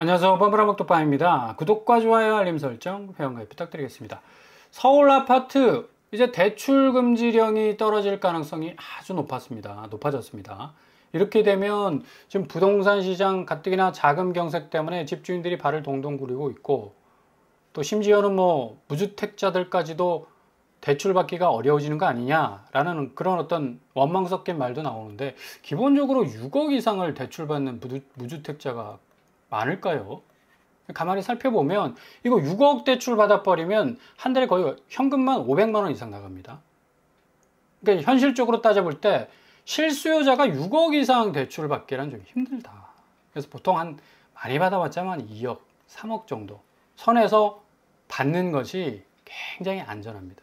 안녕하세요. 범브라먹도빠입니다. 구독과 좋아요, 알림 설정, 회원가입 부탁드리겠습니다. 서울 아파트 이제 대출 금지령이 떨어질 가능성이 아주 높아졌습니다. 이렇게 되면 지금 부동산 시장 가뜩이나 자금 경색 때문에 집주인들이 발을 동동 구르고 있고, 또 심지어는 무주택자들까지도 대출 받기가 어려워지는 거 아니냐라는 그런 어떤 원망 섞인 말도 나오는데, 기본적으로 6억 이상을 대출받는 무주택자가 많을까요? 가만히 살펴보면 이거 6억 대출 받아버리면 한 달에 거의 현금만 500만 원 이상 나갑니다. 그러니까 현실적으로 따져볼 때 실수요자가 6억 이상 대출을 받기란 좀 힘들다. 그래서 보통 많이 받아봤자만 2억, 3억 정도 선에서 받는 것이 굉장히 안전합니다.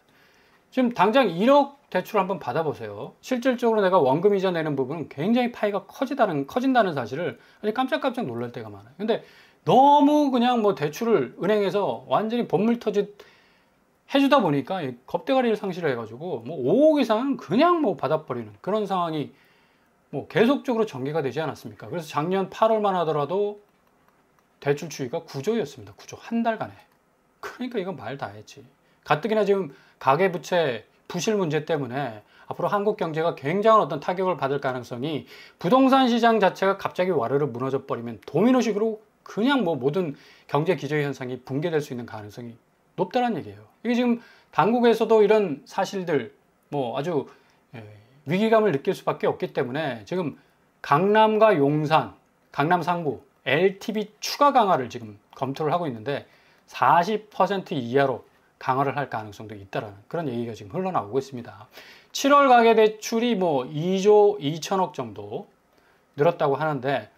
지금 당장 1억 대출 한번 받아보세요. 실질적으로 내가 원금 이자 내는 부분은 굉장히 파이가 커진다는 사실을 아주 깜짝깜짝 놀랄 때가 많아요. 근데 너무 그냥 대출을 은행에서 완전히 본물 터짓 해주다 보니까 겁대가리를 상실을 해가지고 5억 이상은 그냥 받아버리는 그런 상황이 계속적으로 전개가 되지 않았습니까? 그래서 작년 8월만 하더라도 대출 추이가 9조였습니다. 9조. 한 달간에. 그러니까 이건 말 다 했지. 가뜩이나 지금 가계부채 부실 문제 때문에 앞으로 한국 경제가 굉장한 어떤 타격을 받을 가능성이, 부동산 시장 자체가 갑자기 와르르 무너져 버리면 도미노식으로 그냥 모든 경제 기저 현상이 붕괴될 수 있는 가능성이 높다는 얘기예요. 이게 지금 당국에서도 이런 사실들 아주 위기감을 느낄 수밖에 없기 때문에 지금 강남과 용산, 강남 상부 LTV 추가 강화를 지금 검토를 하고 있는데 40% 이하로 강화를 할 가능성도 있다라는 그런 얘기가 지금 흘러나오고 있습니다. 7월 가계대출이 2조 2천억 정도 늘었다고 하는데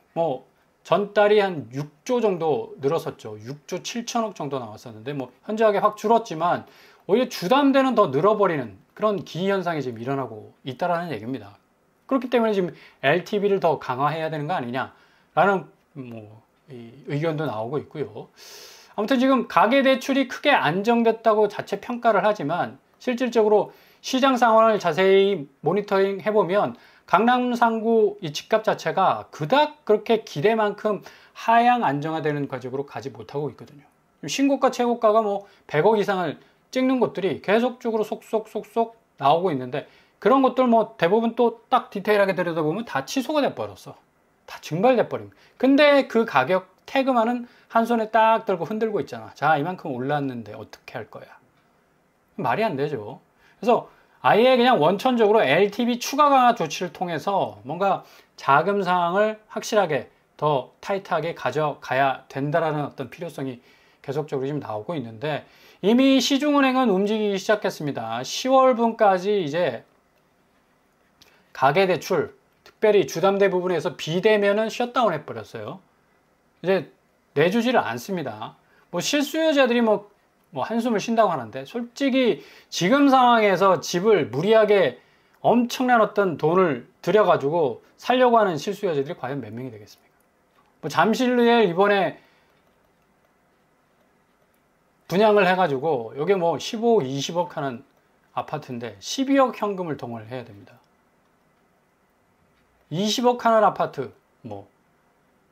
전달이 한 6조 정도 늘었었죠. 6조 7천억 정도 나왔었는데 현저하게 확 줄었지만 오히려 주담대는 더 늘어버리는 그런 기현상이 지금 일어나고 있다라는 얘기입니다. 그렇기 때문에 지금 LTV를 더 강화해야 되는 거 아니냐라는 의견도 나오고 있고요. 아무튼 지금 가계대출이 크게 안정됐다고 자체 평가를 하지만 실질적으로 시장 상황을 자세히 모니터링 해보면 강남 상구 이 집값 자체가 그닥 그렇게 기대만큼 하향 안정화되는 과정으로 가지 못하고 있거든요. 신고가 최고가가 100억 이상을 찍는 것들이 계속적으로 속속 나오고 있는데, 그런 것들 대부분 또 딱 디테일하게 들여다보면 다 취소가 돼버렸어. 다 증발돼 버립니다. 근데 그 가격 태그만은 한 손에 딱 들고 흔들고 있잖아. 자, 이만큼 올랐는데 어떻게 할 거야? 말이 안 되죠. 그래서 아예 그냥 원천적으로 LTV 추가 강화 조치를 통해서 뭔가 자금 상황을 확실하게 더 타이트하게 가져가야 된다라는 어떤 필요성이 계속적으로 지금 나오고 있는데, 이미 시중은행은 움직이기 시작했습니다. 10월분까지 이제 가계대출, 특별히 주담대 부분에서 비대면은 셧다운 해버렸어요. 이제 내주지를 않습니다. 실수요자들이 한숨을 쉰다고 하는데, 솔직히 지금 상황에서 집을 무리하게 엄청난 어떤 돈을 들여가지고 살려고 하는 실수요자들이 과연 몇 명이 되겠습니까? 잠실리에 이번에 분양을 해가지고 요게 15억, 20억 하는 아파트인데 12억 현금을 동원을 해야 됩니다. 20억 하는 아파트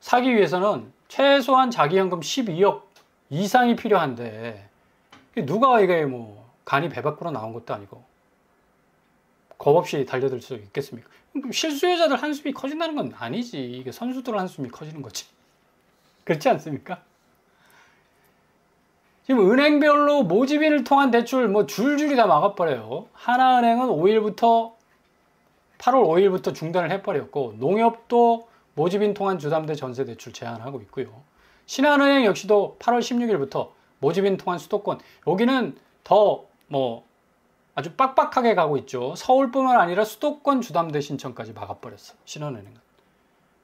사기 위해서는 최소한 자기 현금 12억 이상이 필요한데, 누가 이게 간이 배 밖으로 나온 것도 아니고 겁 없이 달려들 수 있겠습니까? 실수요자들 한숨이 커진다는 건 아니지. 이게 선수들 한숨이 커지는 거지. 그렇지 않습니까? 지금 은행별로 모집인을 통한 대출 줄줄이 다 막아버려요. 하나은행은 8월 5일부터 중단을 해버렸고, 농협도 모집인 통한 주담대 전세 대출 제한하고 있고요. 신한은행 역시도 8월 16일부터 모집인 통한 수도권, 여기는 더 아주 빡빡하게 가고 있죠. 서울뿐만 아니라 수도권 주담대 신청까지 막아버렸어, 신한은행은.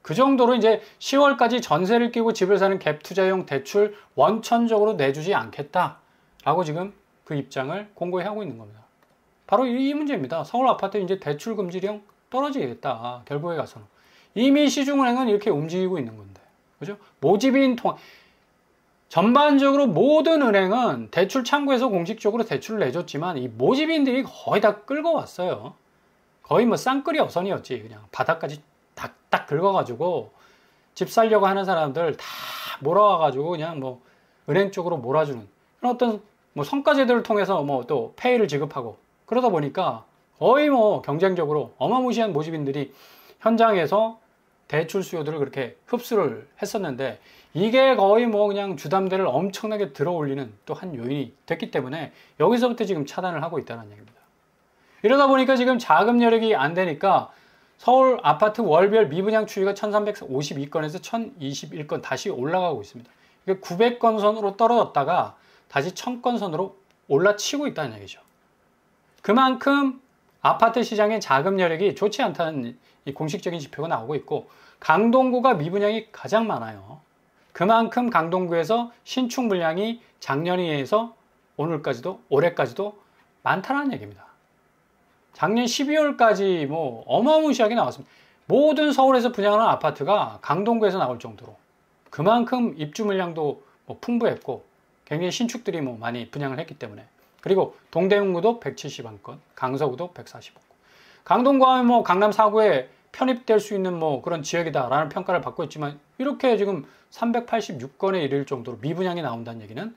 그 정도로 이제 10월까지 전세를 끼고 집을 사는 갭 투자용 대출 원천적으로 내주지 않겠다라고 지금 그 입장을 공고히 하고 있는 겁니다. 바로 이 문제입니다. 서울 아파트 이제 대출 금지령 떨어지겠다, 결국에 가서는. 이미 시중은행은 이렇게 움직이고 있는 건데, 그죠? 모집인 통한, 전반적으로 모든 은행은 대출 창구에서 공식적으로 대출을 내줬지만 이 모집인들이 거의 다 끌고 왔어요. 거의 쌍끌이 어선이었지. 그냥 바닥까지 딱 긁어가지고 집 살려고 하는 사람들 다 몰아와가지고 그냥 뭐 은행 쪽으로 몰아주는 그런 어떤 뭐 성과제도를 통해서 뭐 또 페이를 지급하고 그러다 보니까 거의 뭐 경쟁적으로 어마무시한 모집인들이 현장에서 대출 수요들을 그렇게 흡수를 했었는데 이게 거의 뭐 그냥 주담대를 엄청나게 들어 올리는 또 한 요인이 됐기 때문에 여기서부터 지금 차단을 하고 있다는 얘기입니다. 이러다 보니까 지금 자금 여력이 안 되니까 서울 아파트 월별 미분양 추이가 1352건에서 1021건 다시 올라가고 있습니다. 900건 선으로 떨어졌다가 다시 1000건 선으로 올라치고 있다는 얘기죠. 그만큼 아파트 시장의 자금 여력이 좋지 않다는 이 공식적인 지표가 나오고 있고 강동구가 미분양이 가장 많아요. 그만큼 강동구에서 신축 물량이 작년에 의해서 오늘까지도 올해까지도 많다는 얘기입니다. 작년 12월까지 뭐 어마무시하게 나왔습니다. 모든 서울에서 분양하는 아파트가 강동구에서 나올 정도로 그만큼 입주 물량도 뭐 풍부했고 굉장히 신축들이 뭐 많이 분양을 했기 때문에 그리고 동대문구도 171건, 강서구도 145건. 강동구 하면 뭐 강남 4구에 편입될 수 있는 뭐 그런 지역이다라는 평가를 받고 있지만 이렇게 지금 386건에 이를 정도로 미분양이 나온다는 얘기는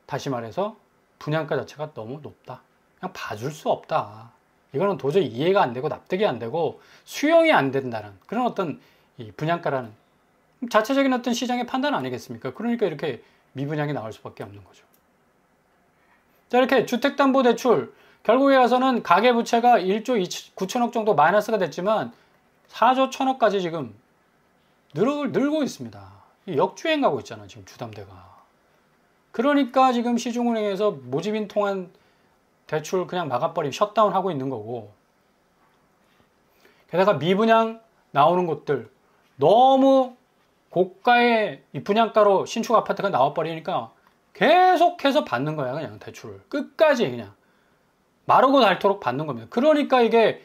다시 말해서 분양가 자체가 너무 높다. 그냥 봐줄 수 없다. 이거는 도저히 이해가 안 되고 납득이 안 되고 수용이 안 된다는 그런 어떤 이 분양가라는 자체적인 어떤 시장의 판단 아니겠습니까? 그러니까 이렇게 미분양이 나올 수밖에 없는 거죠. 자, 이렇게 주택담보대출 결국에 와서는 가계부채가 1조 9천억 정도 마이너스가 됐지만 4조 1천억까지 지금 늘고 있습니다. 역주행 가고 있잖아 지금 주담대가. 그러니까 지금 시중은행에서 모집인 통한 대출 그냥 막아버리고 셧다운하고 있는 거고 게다가 미분양 나오는 곳들 너무 고가의 이 분양가로 신축 아파트가 나와버리니까 계속해서 받는 거야 그냥 대출을 끝까지 그냥 마르고 닳도록 받는 겁니다. 그러니까 이게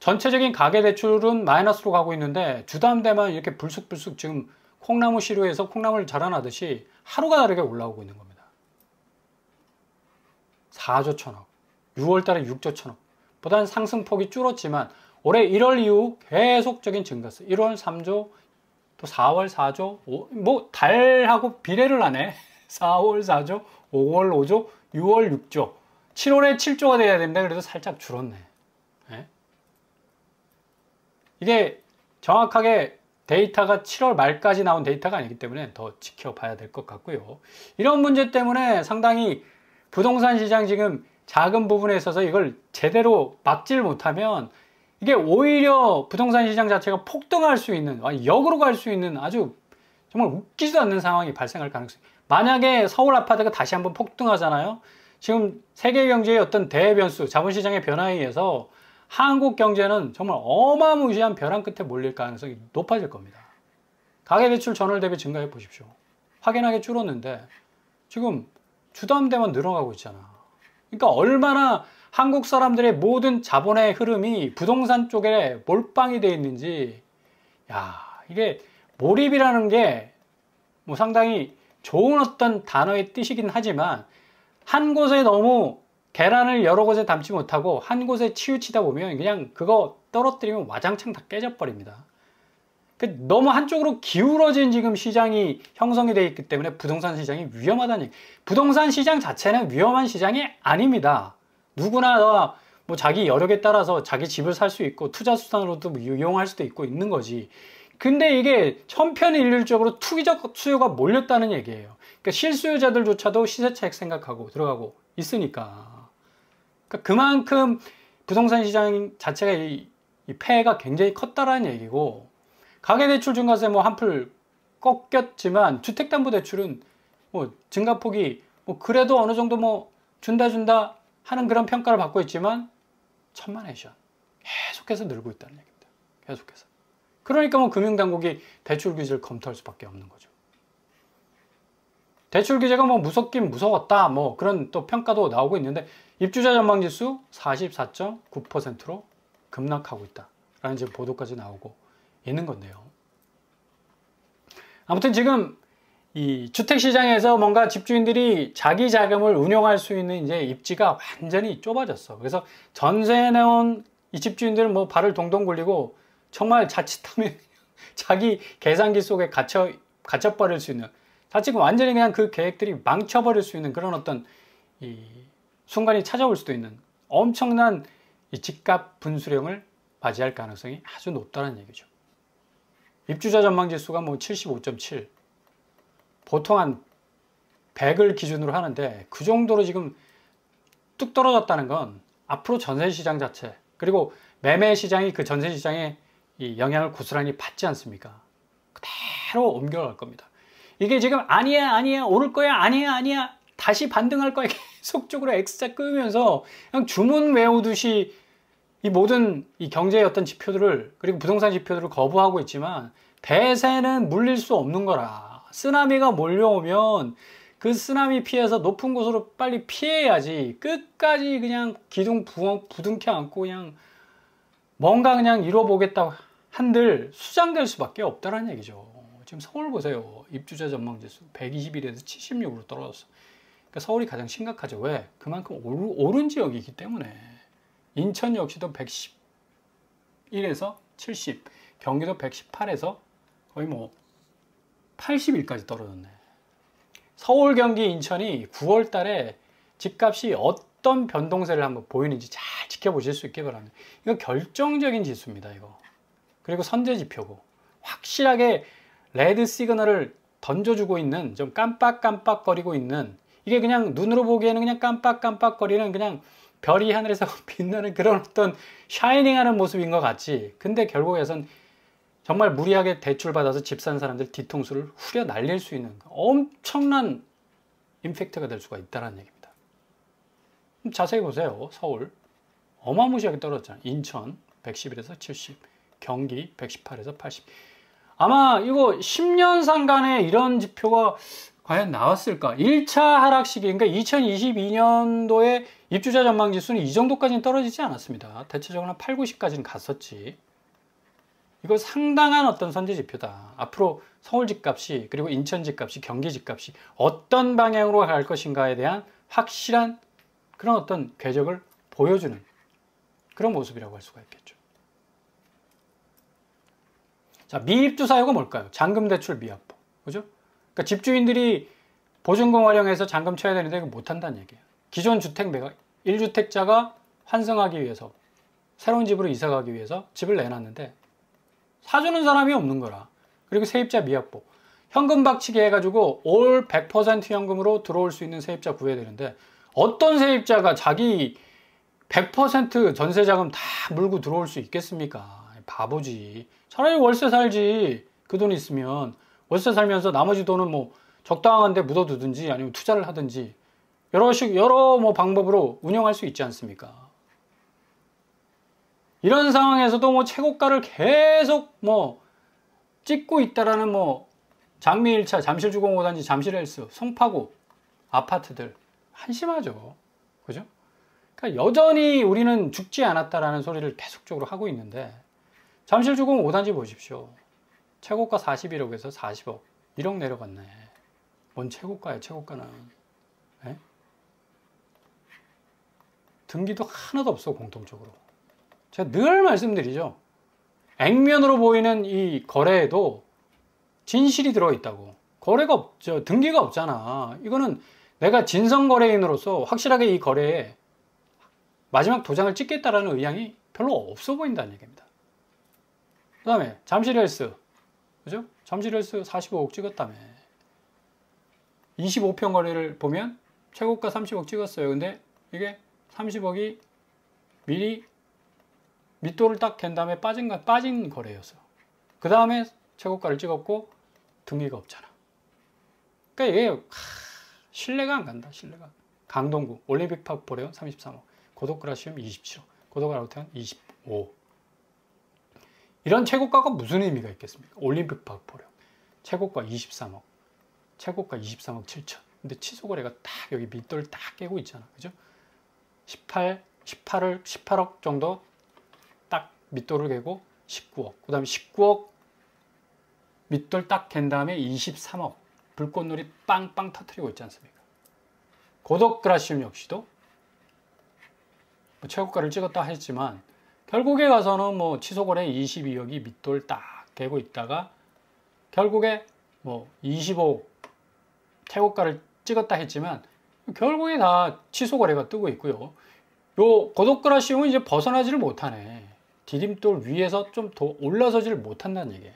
전체적인 가계대출은 마이너스로 가고 있는데 주담대만 이렇게 불쑥불쑥 지금 콩나무 시루에서 콩나물 자라나듯이 하루가 다르게 올라오고 있는 겁니다. 4조 1천억 6월달에 6조 1천억 보다는 상승폭이 줄었지만 올해 1월 이후 계속적인 증가세 1월 3조 또 4월 4조 뭐 달하고 비례를 하네 4월 4조 5월 5조 6월 6조 7월에 7조가 돼야 되는데 그래도 살짝 줄었네. 네? 이게 정확하게 데이터가 7월 말까지 나온 데이터가 아니기 때문에 더 지켜봐야 될 것 같고요. 이런 문제 때문에 상당히 부동산 시장 지금 작은 부분에 있어서 이걸 제대로 막질 못하면 이게 오히려 부동산 시장 자체가 폭등할 수 있는 역으로 갈 수 있는 아주 정말 웃기지도 않는 상황이 발생할 가능성이 만약에 서울 아파트가 다시 한번 폭등하잖아요. 지금 세계 경제의 어떤 대변수 자본시장의 변화에 의해서 한국 경제는 정말 어마무시한 벼랑 끝에 몰릴 가능성이 높아질 겁니다. 가계대출 전월 대비 증가해 보십시오. 확연하게 줄었는데 지금 주담대만 늘어가고 있잖아. 그러니까 얼마나 한국 사람들의 모든 자본의 흐름이 부동산 쪽에 몰빵이 돼 있는지 야 이게 몰입이라는 게 뭐 상당히 좋은 어떤 단어의 뜻이긴 하지만 한 곳에 너무 계란을 여러 곳에 담지 못하고 한 곳에 치우치다 보면 그냥 그거 떨어뜨리면 와장창 다 깨져버립니다. 너무 한쪽으로 기울어진 지금 시장이 형성이 되어 있기 때문에 부동산 시장이 위험하다는 얘기. 부동산 시장 자체는 위험한 시장이 아닙니다. 누구나 뭐 자기 여력에 따라서 자기 집을 살 수 있고 투자 수단으로도 이용할 수도 있고 있는 거지. 근데 이게 천편일률적으로 투기적 수요가 몰렸다는 얘기예요. 그러니까 실수요자들조차도 시세 차익 생각하고 들어가고 있으니까. 그러니까 그만큼 부동산 시장 자체가 이 폐해가 굉장히 컸다라는 얘기고 가계대출 증가세 뭐 한풀 꺾였지만 주택담보대출은 뭐 증가폭이 뭐 그래도 어느 정도 뭐 준다 하는 그런 평가를 받고 있지만 천만에이션 계속해서 늘고 있다는 얘기입니다. 계속해서. 그러니까 뭐 금융당국이 대출 규제를 검토할 수밖에 없는 거죠. 대출 규제가 뭐 무섭긴 무서웠다 뭐 그런 또 평가도 나오고 있는데 입주자 전망지수 44.9%로 급락하고 있다라는 지금 보도까지 나오고 있는 건데요. 아무튼 지금 이 주택시장에서 뭔가 집주인들이 자기 자금을 운용할 수 있는 이제 입지가 완전히 좁아졌어. 그래서 전세에 내온 이 집주인들은 뭐 발을 동동 굴리고 정말 자칫하면 자기 계산기 속에 갇혀버릴 수 있는, 자칫 완전히 그냥 그 계획들이 망쳐버릴 수 있는 그런 어떤 이 순간이 찾아올 수도 있는 엄청난 이 집값 분수령을 맞이할 가능성이 아주 높다는 얘기죠. 입주자 전망 지수가 뭐 75.7, 보통 한 100을 기준으로 하는데 그 정도로 지금 뚝 떨어졌다는 건 앞으로 전세 시장 자체, 그리고 매매 시장이 그 전세 시장에 이 영향을 고스란히 받지 않습니까? 그대로 옮겨갈 겁니다. 이게 지금 아니야 오를 거야 아니야 다시 반등할 거야 계속적으로 X자 끄면서 그냥 주문 외우듯이 이 모든 이 경제의 어떤 지표들을, 그리고 부동산 지표들을 거부하고 있지만 대세는 물릴 수 없는 거라. 쓰나미가 몰려오면 그 쓰나미 피해서 높은 곳으로 빨리 피해야지, 끝까지 그냥 기둥 부둥켜 안고 그냥 뭔가 그냥 이뤄보겠다 한들 수장될 수밖에 없다는 얘기죠. 지금 서울 보세요. 입주자 전망지수 121에서 76으로 떨어졌어. 그러니까 서울이 가장 심각하죠. 왜? 그만큼 오른 지역이기 때문에. 인천 역시도 111에서 70, 경기도 118에서 거의 뭐 81까지 떨어졌네. 서울, 경기, 인천이 9월 달에 집값이 어떤 변동세를 한번 보이는지 잘 지켜보실 수 있게 바랍니다. 이거 결정적인 지수입니다, 이거. 그리고 선제 지표고, 확실하게 레드 시그널을 던져주고 있는, 좀 깜빡깜빡거리고 있는, 이게 그냥 눈으로 보기에는 그냥 깜빡깜빡거리는 그냥 별이 하늘에서 빛나는 그런 어떤 샤이닝하는 모습인 것 같지. 근데 결국에선 정말 무리하게 대출받아서 집 산 사람들 뒤통수를 후려 날릴 수 있는 엄청난 임팩트가 될 수가 있다는 얘기입니다. 자세히 보세요. 서울 어마무시하게 떨어졌잖아요. 인천 111에서 70, 경기 118에서 80. 아마 이거 10년 상간에 이런 지표가 과연 나왔을까? 1차 하락 시기, 그러니까 2022년도에 입주자 전망 지수는 이 정도까지는 떨어지지 않았습니다. 대체적으로 한 8, 90까지는 갔었지. 이거 상당한 어떤 선제 지표다. 앞으로 서울 집값이, 그리고 인천 집값이, 경기 집값이 어떤 방향으로 갈 것인가에 대한 확실한 그런 어떤 궤적을 보여주는 그런 모습이라고 할 수가 있겠죠. 자, 미입주 사유가 뭘까요? 잔금 대출 미확보. 그죠? 그러니까 집주인들이 보증금 활용해서 잔금 쳐야 되는데 이거 못 한다는 얘기예요. 기존 주택 매각, 1주택자가 환승하기 위해서, 새로운 집으로 이사 가기 위해서 집을 내놨는데 사주는 사람이 없는 거라. 그리고 세입자 미확보. 현금 박치기 해가지고 올 100% 현금으로 들어올 수 있는 세입자 구해야 되는데, 어떤 세입자가 자기 100% 전세 자금 다 물고 들어올 수 있겠습니까? 바보지. 차라리 월세 살지. 그 돈 있으면 월세 살면서 나머지 돈은 뭐 적당한 데 묻어두든지 아니면 투자를 하든지 여러 뭐 방법으로 운영할 수 있지 않습니까? 이런 상황에서도 뭐 최고가를 계속 뭐 찍고 있다라는 뭐 장미 1차, 잠실주공 5단지, 잠실헬스, 송파구 아파트들 한심하죠. 그죠? 그러니까 여전히 우리는 죽지 않았다라는 소리를 계속적으로 하고 있는데, 잠실주공 5단지 보십시오. 최고가 41억에서 40억, 1억 내려갔네. 뭔 최고가야, 최고가는. 에? 등기도 하나도 없어, 공통적으로. 제가 늘 말씀드리죠. 액면으로 보이는 이 거래에도 진실이 들어있다고. 거래가 없죠. 등기가 없잖아. 이거는 내가 진성거래인으로서 확실하게 이 거래에 마지막 도장을 찍겠다라는 의향이 별로 없어 보인다는 얘기입니다. 그 다음에 잠실헬스, 그죠? 잠실헬스 45억 찍었다며. 25평 거래를 보면 최고가 30억 찍었어요. 근데 이게 30억이 미리 밑돌을 딱 갠 다음에 빠진 거래였어. 그 다음에 최고가를 찍었고 등기가 없잖아. 그러니까 이게 신뢰가 안 간다. 신뢰가. 강동구 올림픽파크 보레온 33억, 고덕그라시움 27억, 고덕아우테온 25억. 이런 최고가가 무슨 의미가 있겠습니까? 올림픽파크 보레온 최고가 23억, 최고가 23억 7천. 근데 취소거래가 딱 여기 밑돌 딱 깨고 있잖아. 그죠? 18억 정도 딱 밑돌을 개고 19억. 그 다음에 19억 밑돌 딱 갠 다음에 23억. 불꽃놀이 빵빵 터트리고 있지 않습니까? 고덕그라시움 역시도 뭐 최고가를 찍었다 했지만 결국에 가서는 뭐 취소거래 22억이 밑돌 딱 되고 있다가 결국에 뭐 25 최고가를 찍었다 했지만 결국에 다 취소 거래가 뜨고 있고요. 요 고독그라시움은 이제 벗어나지를 못하네. 디딤돌 위에서 좀 더 올라서지를 못한다는 얘기예요.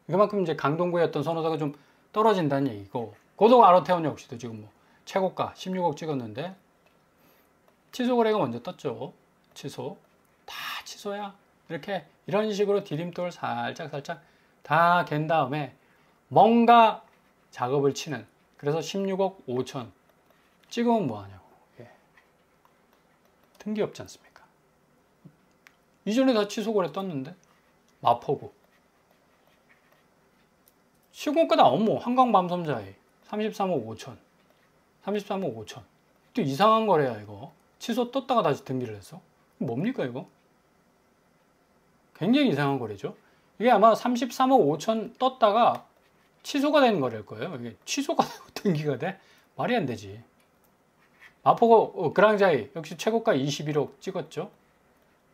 그만큼 이제 강동구의 어떤 선호도가 좀 떨어진다는 얘기고, 고독 아로테온 역시도 지금 뭐 최고가 16억 찍었는데 취소 거래가 먼저 떴죠. 취소. 다 취소야. 이렇게 이런 식으로 디딤돌 살짝 다 갠 다음에 뭔가 작업을 치는, 그래서 16억 5천 찍으면 뭐하냐고. 예. 등기 없지 않습니까? 이전에 다 취소 거래 떴는데 마포구 시공가 나오면 뭐 한강밤섬자에 33억 5천 33억 5천 또 이상한 거래야 이거. 취소 떴다가 다시 등기를 했어. 뭡니까 이거? 굉장히 이상한 거래죠. 이게 아마 33억 5천 떴다가 취소가 된 거래일 거예요. 이게 취소가 되고 등기가 돼? 말이 안 되지. 마포구 그랑자이 역시 최고가 21억 찍었죠.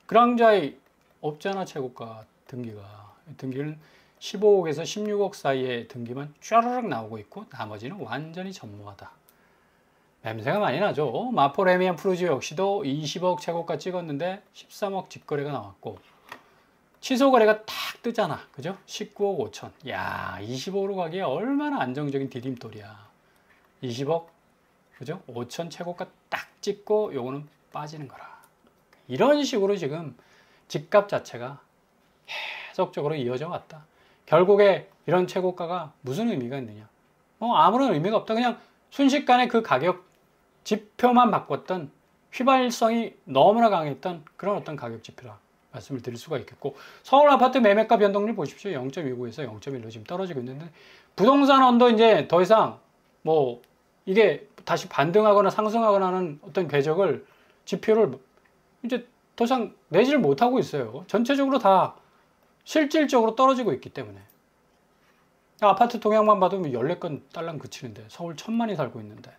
그랑자이 없잖아 최고가 등기가. 등기는 15억에서 16억 사이에 등기만 쫘르륵 나오고 있고 나머지는 완전히 전무하다. 냄새가 많이 나죠. 마포 레미안 프루지 역시도 20억 최고가 찍었는데 13억 직거래가 나왔고 취소 거래가 탁 뜨잖아. 그죠? 19억 5천. 야, 20억으로 가기에 얼마나 안정적인 디딤돌이야. 20억, 그죠? 5천 최고가 딱 찍고 요거는 빠지는 거라. 이런 식으로 지금 집값 자체가 계속적으로 이어져 왔다. 결국에 이런 최고가가 무슨 의미가 있느냐? 아무런 의미가 없다. 그냥 순식간에 그 가격 지표만 바꿨던 휘발성이 너무나 강했던 그런 어떤 가격 지표라 말씀을 드릴 수가 있겠고, 서울 아파트 매매가 변동률 보십시오. 0.29에서 0.1로 지금 떨어지고 있는데, 부동산 언더 이제 더 이상 뭐 이게 다시 반등하거나 상승하거나 하는 어떤 궤적을 지표를 이제 더 이상 내지를 못하고 있어요. 전체적으로 다 실질적으로 떨어지고 있기 때문에. 아파트 동향만 봐도 14건 딸랑 그치는데 서울 1000만이 살고 있는데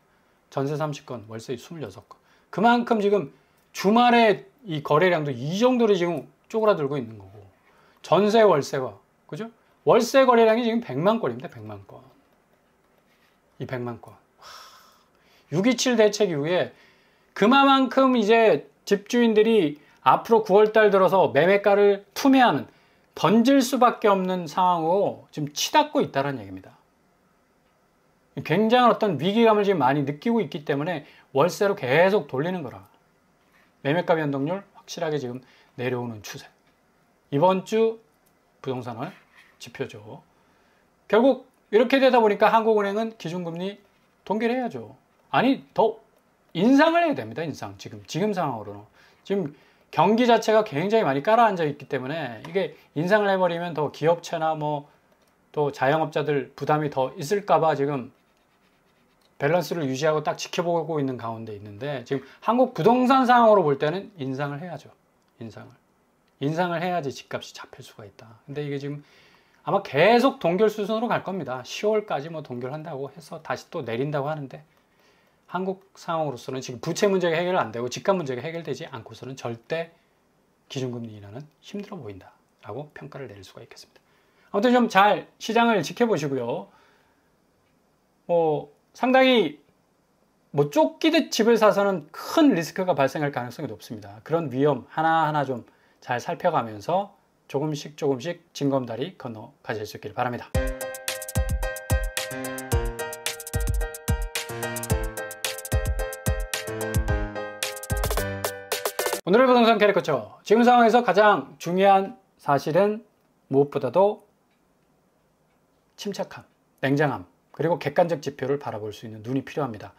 전세 30건, 월세 26건. 그만큼 지금 주말에 이 거래량도 이 정도로 지금 쪼그라들고 있는 거고, 전세 월세가, 그죠? 월세 거래량이 지금 100만 건입니다. 100만 건. 이 100만 건. 6.27 대책 이후에 그만큼 이제 집주인들이 앞으로 9월달 들어서 매매가를 투매하는, 던질 수밖에 없는 상황으로 지금 치닫고 있다는 얘기입니다. 굉장한 어떤 위기감을 지금 많이 느끼고 있기 때문에 월세로 계속 돌리는 거라. 매매가 변동률 확실하게 지금 내려오는 추세. 이번 주 부동산을 지표죠. 결국 이렇게 되다 보니까 한국은행은 기준금리 동결 해야죠. 아니, 더 인상을 해야 됩니다. 인상. 지금 상황으로는. 지금 경기 자체가 굉장히 많이 깔아앉아 있기 때문에 이게 인상을 해버리면 더 기업체나 뭐 또 자영업자들 부담이 더 있을까봐 지금 밸런스를 유지하고 딱 지켜보고 있는 가운데 있는데, 지금 한국 부동산 상황으로 볼 때는 인상을 해야죠. 인상을 해야지 집값이 잡힐 수가 있다. 근데 이게 지금 아마 계속 동결 수순으로 갈 겁니다. 10월까지 뭐 동결한다고 해서 다시 또 내린다고 하는데, 한국 상황으로서는 지금 부채 문제가 해결 안 되고 집값 문제가 해결되지 않고서는 절대 기준금리 인하는 힘들어 보인다라고 평가를 내릴 수가 있겠습니다. 아무튼 좀 잘 시장을 지켜보시고요. 상당히 뭐 쫓기듯 집을 사서는 큰 리스크가 발생할 가능성이 높습니다. 그런 위험 하나하나 좀 잘 살펴가면서 조금씩 징검다리 건너 가실 수 있길 바랍니다. 오늘의 부동산 캐리커처. 지금 상황에서 가장 중요한 사실은 무엇보다도 침착함, 냉정함, 그리고 객관적 지표를 바라볼 수 있는 눈이 필요합니다.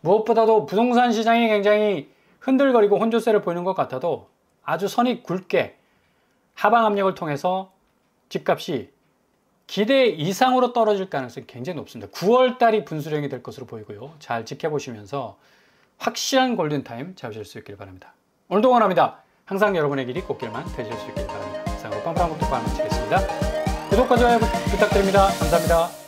무엇보다도 부동산 시장이 굉장히 흔들거리고 혼조세를 보이는 것 같아도 아주 선이 굵게 하방 압력을 통해서 집값이 기대 이상으로 떨어질 가능성이 굉장히 높습니다. 9월달이 분수령이 될 것으로 보이고요. 잘 지켜보시면서 확실한 골든타임 잡으실 수 있길 바랍니다. 오늘도 응원합니다. 항상 여러분의 길이 꽃길만 되실 수 있길 바랍니다. 이상으로 빵빵 국토방 마치겠습니다. 구독과 좋아요 부탁드립니다. 감사합니다.